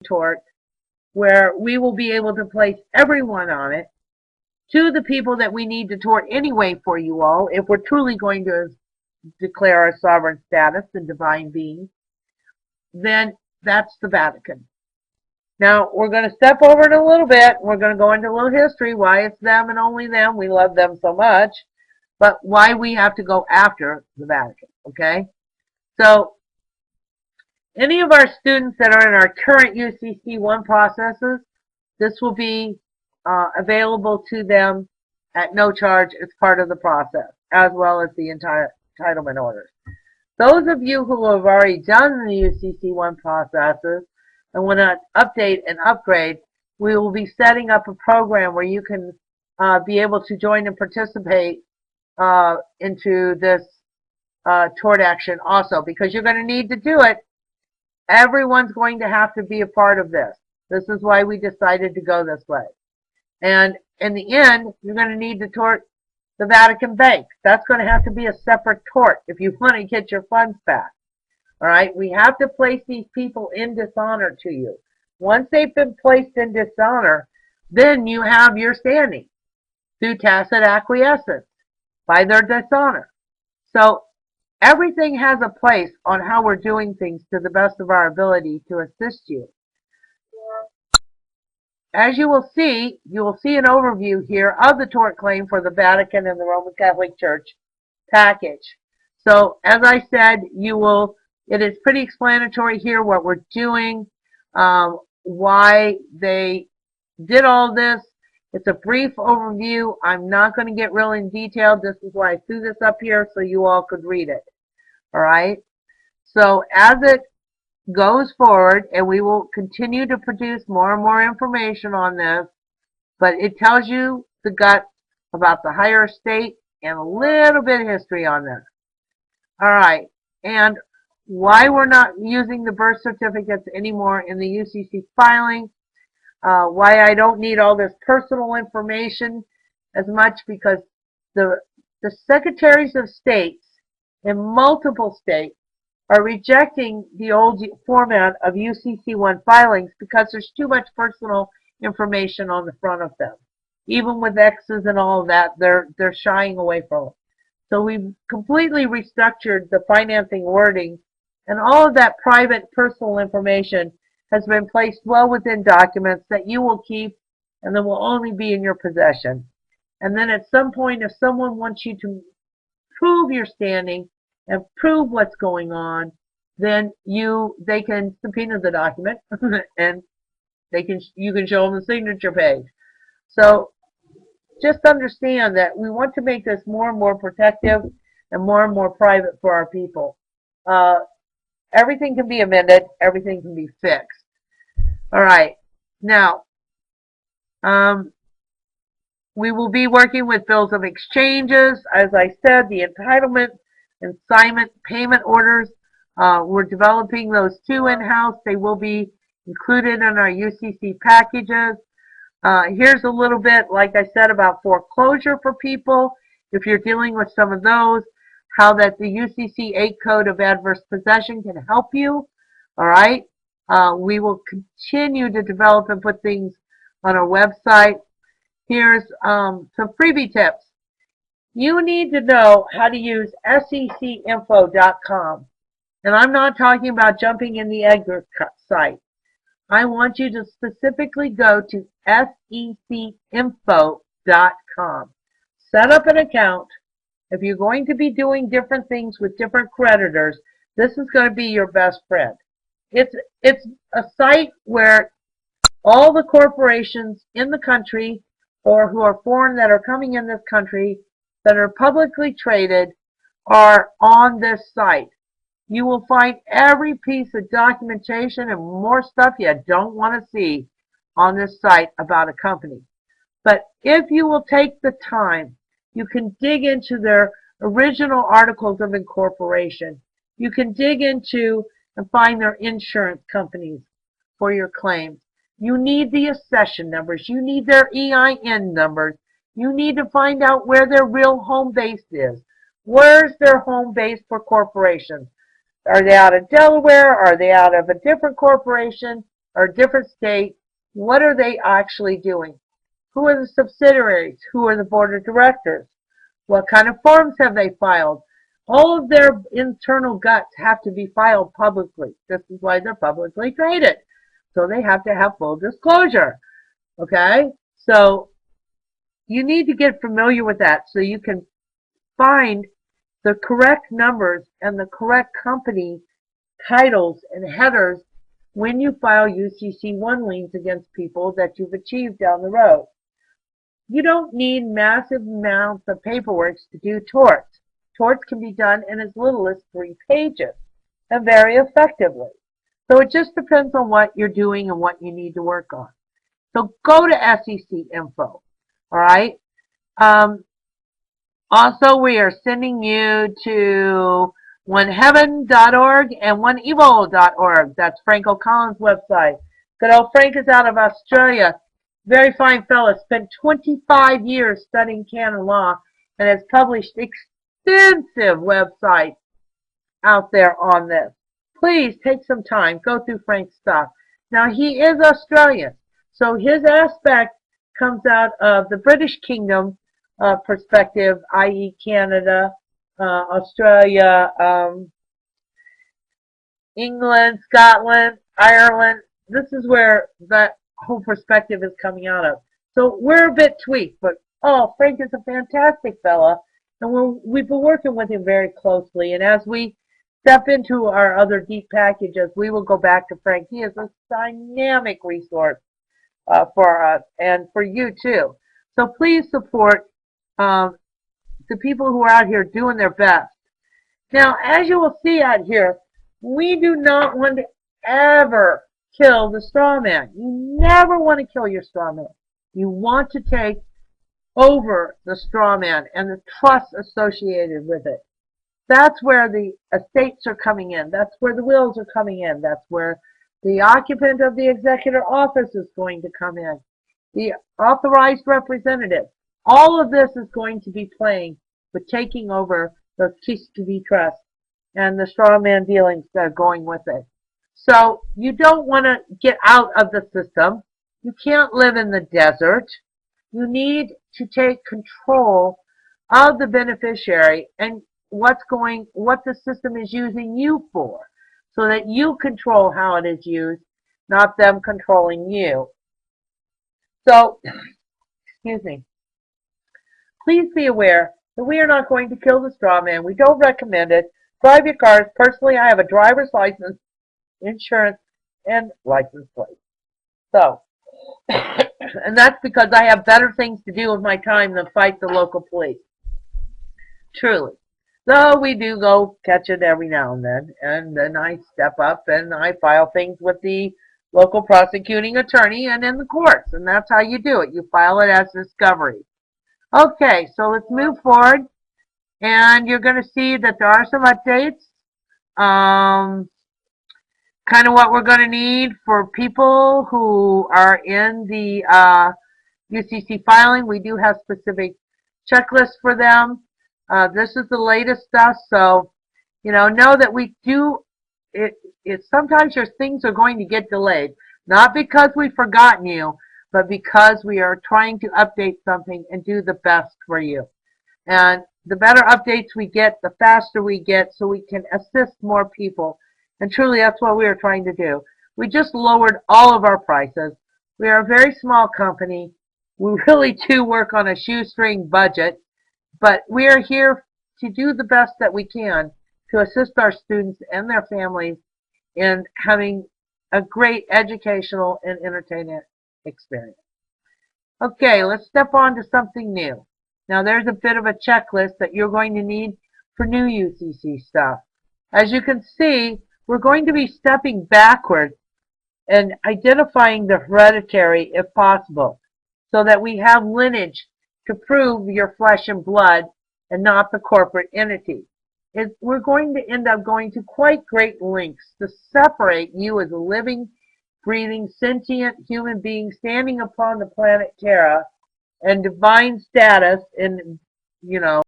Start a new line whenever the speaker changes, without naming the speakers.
Tort, where we will be able to place everyone on it to the people that we need to tort anyway for you all, if we're truly going to declare our sovereign status and divine beings, then that's the Vatican. Now, we're going to step over it a little bit. We're going to go into a little history, why it's them and only them. We love them so much, but why we have to go after the Vatican, okay? So, any of our students that are in our current UCC1 processes, this will be available to them at no charge as part of the process, as well as the entire entitlement orders. Those of you who have already done the UCC1 processes and want to update and upgrade, we will be setting up a program where you can be able to join and participate into this tort action also, because you're going to need to do it. Everyone's going to have to be a part of this. This is why we decided to go this way. And in the end, you're going to need to tort the Vatican Bank. That's going to have to be a separate tort if you want to get your funds back. All right? We have to place these people in dishonor to you. Once they've been placed in dishonor, then you have your standing through tacit acquiescence by their dishonor. So everything has a place on how we're doing things to the best of our ability to assist you. As you will see an overview here of the tort claim for the Vatican and the Roman Catholic Church package. So, as I said, it is pretty explanatory here what we're doing, why they did all this. It's a brief overview. I'm not going to get real in detail. This is why I threw this up here so you all could read it. All right? So, as it goes forward, and we will continue to produce more and more information on this, but it tells you the guts about the higher estate and a little bit of history on this. All right, and why we're not using the birth certificates anymore in the UCC filing, why I don't need all this personal information as much, because the secretaries of states in multiple states are rejecting the old format of UCC1 filings because there's too much personal information on the front of them. Even with X's and all of that, they're shying away from it. So we've completely restructured the financing wording, and all of that private personal information has been placed well within documents that you will keep and that will only be in your possession. And then at some point, if someone wants you to prove your standing and prove what's going on, then they can subpoena the document and you can show them the signature page. So just understand that we want to make this more and more protective and more private for our people. Everything can be amended, everything can be fixed. All right, now we will be working with bills of exchanges. As I said, the entitlement assignment payment orders, we're developing those too in-house. They will be included in our UCC packages. Here's a little bit, like I said, about foreclosure for people, if you're dealing with some of those, how that the UCC 8 Code of Adverse Possession can help you. All right? We will continue to develop and put things on our website. Here's some freebie tips. You need to know how to use secinfo.com. And I'm not talking about jumping in the Edgar site. I want you to specifically go to secinfo.com. Set up an account. If you're going to be doing different things with different creditors, this is going to be your best friend. It's a site where all the corporations in the country or who are foreign that are coming in this country that are publicly traded are on this site. You will find every piece of documentation and more stuff you don't want to see on this site about a company. But if you will take the time, you can dig into their original articles of incorporation. You can dig into and find their insurance companies for your claims. You need the accession numbers. You need their EIN numbers. You need to find out where their real home base is. Where's their home base for corporations? Are they out of Delaware? Are they out of a different corporation? or a different state, what are they actually doing? Who are the subsidiaries? Who are the board of directors? What kind of forms have they filed? All of their internal guts have to be filed publicly. This is why they're publicly traded. So they have to have full disclosure. Okay? So you need to get familiar with that so you can find the correct numbers and the correct company titles and headers when you file UCC1 liens against people that you've achieved down the road. You don't need massive amounts of paperwork to do torts. Torts can be done in as little as 3 pages and very effectively. So it just depends on what you're doing and what you need to work on. So go to SEC Info. All right. Also, we are sending you to oneheaven.org and oneevil.org. That's Frank O'Collins' website. Good old Frank is out of Australia. Very fine fellow. Spent 25 years studying canon law and has published extensive websites out there on this. Please take some time. Go through Frank's stuff. Now, he is Australian, so his aspect comes out of the British Kingdom perspective, i.e. Canada, Australia, England, Scotland, Ireland. This is where that whole perspective is coming out of. So we're a bit tweaked, but Frank is a fantastic fella, and we've been working with him very closely. And as we step into our other deep packages, we will go back to Frank. He is a dynamic resource for us and for you too. So please support the people who are out here doing their best. Now, as you will see out here, we do not want to ever kill the straw man. You never want to kill your straw man. You want to take over the straw man and the trust associated with it. That's where the estates are coming in. That's where the wills are coming in. That's where the occupant of the executor office is going to come in. The authorized representative. All of this is going to be playing with taking over the custody trust and the straw man dealings that are going with it. So you don't want to get out of the system. You can't live in the desert. You need to take control of the beneficiary and what the system is using you for, so that you control how it is used, not them controlling you. So, excuse me. Please be aware that we are not going to kill the straw man. We don't recommend it. Drive your cars. Personally, I have a driver's license, insurance, and license plate. So, and that's because I have better things to do with my time than fight the local police. Truly. Though we do go catch it every now and then I step up and I file things with the local prosecuting attorney and in the courts, and that's how you do it. You file it as discovery. Okay, so let's move forward, and you're going to see that there are some updates. Kind of what we're going to need for people who are in the UCC filing. We do have specific checklists for them. This is the latest stuff, so know that we do. Sometimes your things are going to get delayed, not because we've forgotten you, but because we are trying to update something and do the best for you. And the better updates we get, the faster we get, so we can assist more people. And truly, that's what we are trying to do. We just lowered all of our prices. We are a very small company. We really do work on a shoestring budget, but we are here to do the best that we can to assist our students and their families in having a great educational and entertainment experience. Okay, let's step on to something new. Now, there's a bit of a checklist that you're going to need for new UCC stuff. As you can see, we're going to be stepping backwards and identifying the hereditary if possible, so that we have lineage to prove your flesh and blood and not the corporate entity. We're going to end up going to quite great lengths to separate you as a living, breathing, sentient human being standing upon the planet Terra and divine status in,